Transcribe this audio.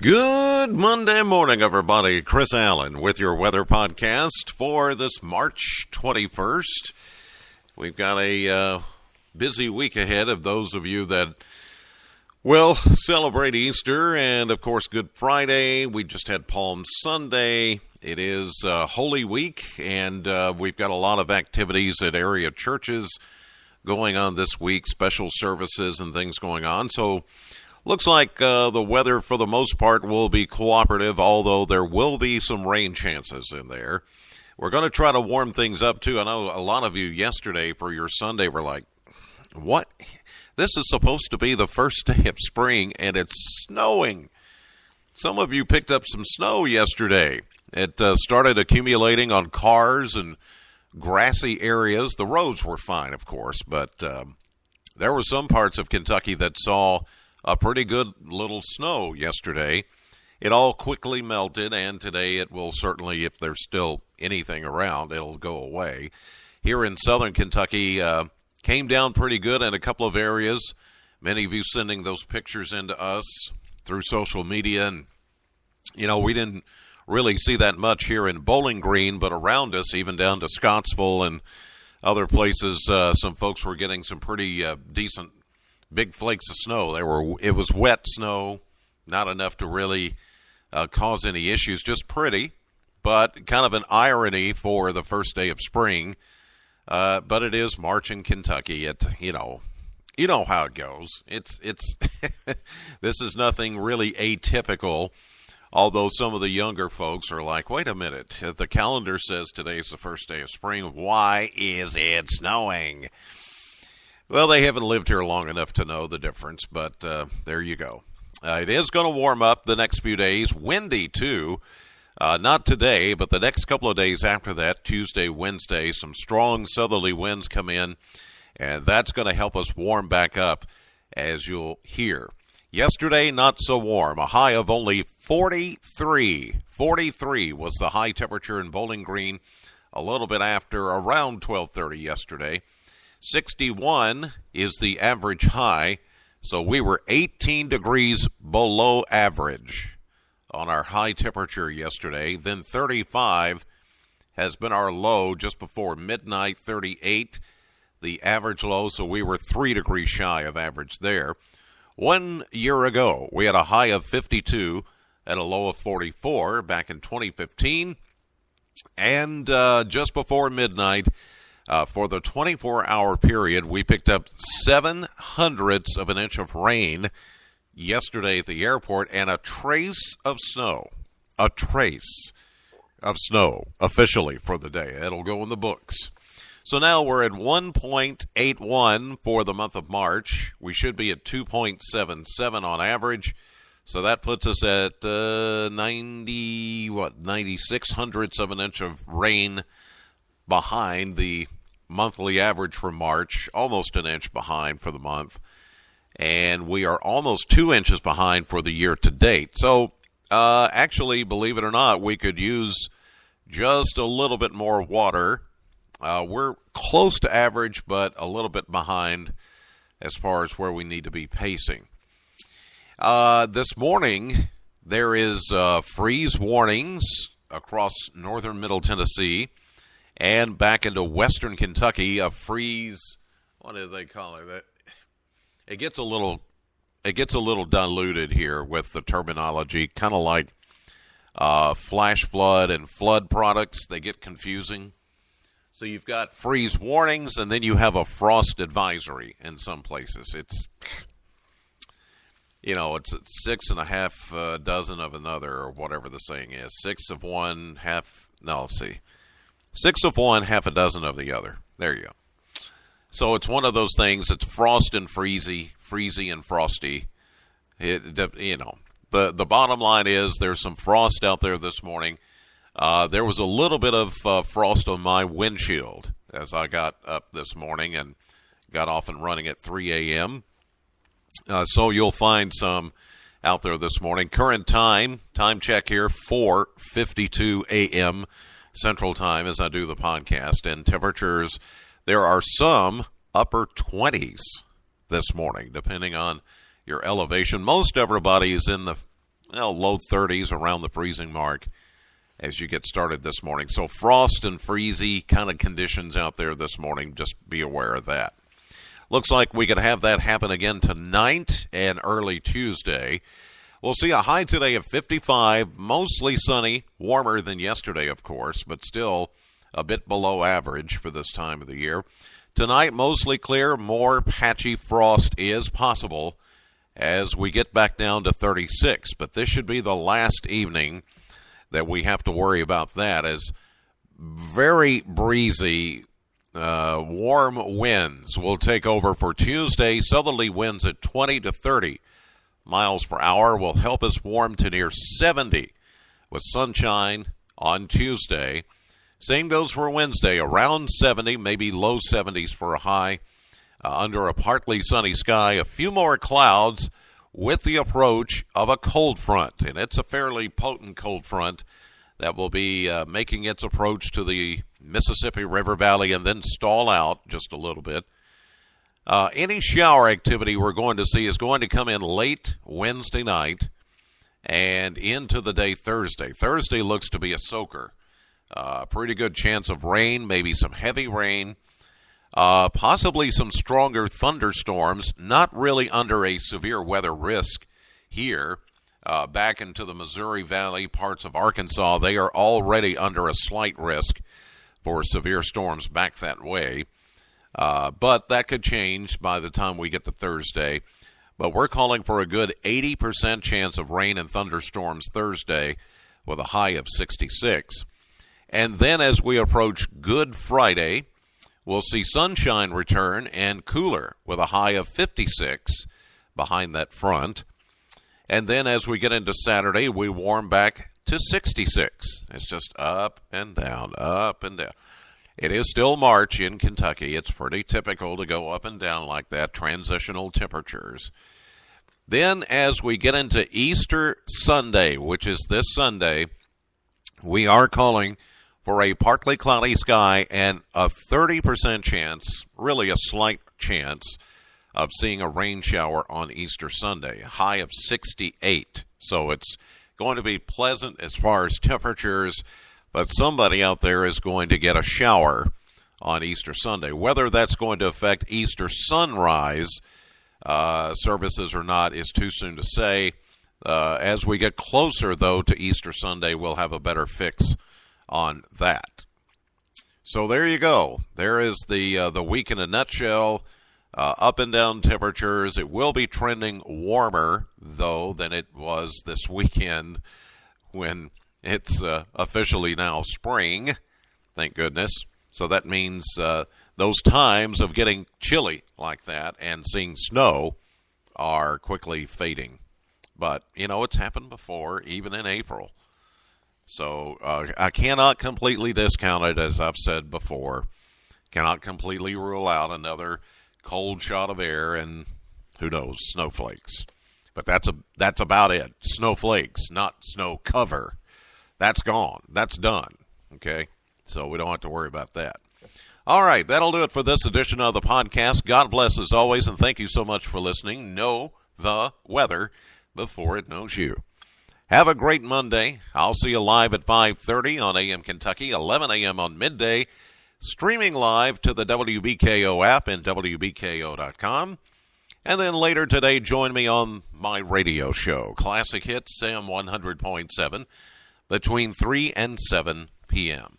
Good Monday morning, everybody. Chris Allen with your weather podcast for this March 21st. We've got a busy week ahead of those of you that will celebrate Easter and, of course, Good Friday. We just had Palm Sunday. It is Holy Week, and we've got a lot of activities at area churches going on this week, special services and things going on. So looks like the weather, for the most part, will be cooperative, although there will be some rain chances in there. We're going to try to warm things up, too. I know a lot of you yesterday for your Sunday were like, what? This is supposed to be the first day of spring, and it's snowing. Some of you picked up some snow yesterday. It started accumulating on cars and grassy areas. The roads were fine, of course, but there were some parts of Kentucky that saw a pretty good little snow yesterday. It all quickly melted, and today it will certainly, if there's still anything around, it'll go away. Here in southern Kentucky, came down pretty good in a couple of areas. Many of you sending those pictures into us through social media. And, you know, we didn't really see that much here in Bowling Green, but around us, even down to Scottsville and other places, some folks were getting some pretty decent big flakes of snow. It was wet snow, not enough to really cause any issues, just pretty, but kind of an irony for the first day of spring. But it is March in Kentucky. You know how it goes. It's this is nothing really atypical, although some of the younger folks are like, wait a minute, the calendar says today's the first day of spring. Why is it snowing? Well, they haven't lived here long enough to know the difference, but there you go. It is going to warm up the next few days. Windy, too. Not today, but the next couple of days after that, Tuesday, Wednesday, some strong southerly winds come in, and that's going to help us warm back up, as you'll hear. Yesterday, not so warm. A high of only 43. 43 was the high temperature in Bowling Green a little bit after around 12:30 yesterday. 61 is the average high, so we were 18 degrees below average on our high temperature yesterday. Then 35 has been our low just before midnight, 38 the average low, so we were 3 degrees shy of average there. 1 year ago, we had a high of 52 and a low of 44 back in 2015, and just before midnight, for the 24-hour period, we picked up 0.07 of an inch of rain yesterday at the airport and a trace of snow. A trace of snow officially for the day. It'll go in the books. So now we're at 1.81 for the month of March. We should be at 2.77 on average. So that puts us at 96 hundredths of an inch of rain behind the monthly average for March, almost an inch behind for the month, and we are almost 2 inches behind for the year to date. So actually, believe it or not, we could use just a little bit more water. We're close to average, but a little bit behind as far as where we need to be pacing. This morning, there is freeze warnings across northern Middle Tennessee and back into western Kentucky. A freeze, what do they call it? It gets a little diluted here with the terminology, kind of like flash flood and flood products. They get confusing. So you've got freeze warnings, and then you have a frost advisory in some places. It's 6.5 dozen of another, or whatever the saying is. 6 of one, half a dozen of the other. There you go. So it's one of those things. It's frost and freezy and frosty. The bottom line is there's some frost out there this morning. There was a little bit of frost on my windshield as I got up this morning and got off and running at 3 a.m. So you'll find some out there this morning. Current time check here, 4:52 a.m. Central Time as I do the podcast. And temperatures, there are some upper 20s this morning, depending on your elevation. Most everybody is in the low 30s around the freezing mark as you get started this morning. So frost and freezy kind of conditions out there this morning. Just be aware of that. Looks like we could have that happen again tonight and early Tuesday. We'll see a high today of 55, mostly sunny, warmer than yesterday, of course, but still a bit below average for this time of the year. Tonight, mostly clear, more patchy frost is possible as we get back down to 36. But this should be the last evening that we have to worry about that, as very breezy, warm winds will take over for Tuesday. Southerly winds at 20 to 30 miles per hour will help us warm to near 70 with sunshine on Tuesday. Same goes for Wednesday, around 70, maybe low 70s for a high, under a partly sunny sky. A few more clouds with the approach of a cold front, and it's a fairly potent cold front that will be making its approach to the Mississippi River Valley and then stall out just a little bit. Any shower activity we're going to see is going to come in late Wednesday night and into the day Thursday. Thursday looks to be a soaker. Pretty good chance of rain, maybe some heavy rain, possibly some stronger thunderstorms, not really under a severe weather risk here. Back into the Missouri Valley, parts of Arkansas, they are already under a slight risk for severe storms back that way. But that could change by the time we get to Thursday. But we're calling for a good 80% chance of rain and thunderstorms Thursday with a high of 66. And then as we approach Good Friday, we'll see sunshine return and cooler with a high of 56 behind that front. And then as we get into Saturday, we warm back to 66. It's just up and down, up and down. It is still March in Kentucky. It's pretty typical to go up and down like that, transitional temperatures. Then as we get into Easter Sunday, which is this Sunday, we are calling for a partly cloudy sky and a 30% chance, really a slight chance, of seeing a rain shower on Easter Sunday, a high of 68. So it's going to be pleasant as far as temperatures, but somebody out there is going to get a shower on Easter Sunday. Whether that's going to affect Easter sunrise services or not is too soon to say. As we get closer, though, to Easter Sunday, we'll have a better fix on that. So there you go. There is the week in a nutshell. Up and down temperatures. It will be trending warmer, though, than it was this weekend when it's officially now spring. Thank goodness. So that means those times of getting chilly like that and seeing snow are quickly fading. But, it's happened before, even in April. So I cannot completely discount it, as I've said before. Cannot completely rule out another cold shot of air and, who knows, snowflakes. But that's about it. Snowflakes, not snow cover. That's gone. That's done. Okay? So we don't have to worry about that. All right, that'll do it for this edition of the podcast. God bless as always, and thank you so much for listening. Know the weather before it knows you. Have a great Monday. I'll see you live at 5:30 on AM Kentucky, 11 a.m. on midday, streaming live to the WBKO app and WBKO.com. And then later today, join me on my radio show, Classic Hits, Sam 100.7, between 3 and 7 p.m.